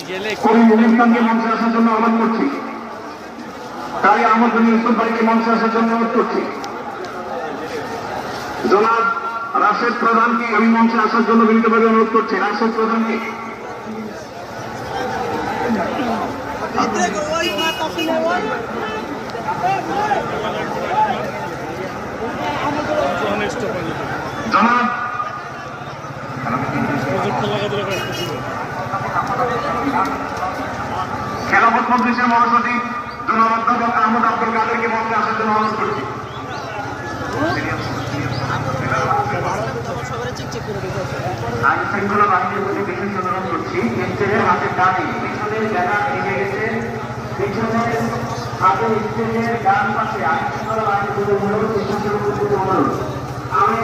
করিম উদ্দিন খানকে মঞ্চে আসার জন্য আহ্বান করছি। তাই আমাদের ইউসুফ ভাইকে মঞ্চে আসার জন্য অনুরোধ করছি। জনাব রাশেদ প্রধানকে আমি মঞ্চে আসার জন্য বিনীতভাবে অনুরোধ করছি। রাশেদ প্রধানকে জনাব খেলাফত মজলিসের মহাসচিব জনাব অধ্যাপক আহমদ আব্দুল কাদেরকে মঞ্চে আসার জন্য অনুরোধ করছি। আইন শৃঙ্খলা বাহিনীর প্রতি বিশেষ অনুরোধ করছি। স্টেজের হাতে ডানে পিছনের ব্যানার ভেঙে গেছে, পিছনের হাতে স্টেজের ডান পাশে আইন শৃঙ্খলা বাহিনীর প্রতি অনুরোধ, প্রশাসনের প্রতি অনুরোধ। আমি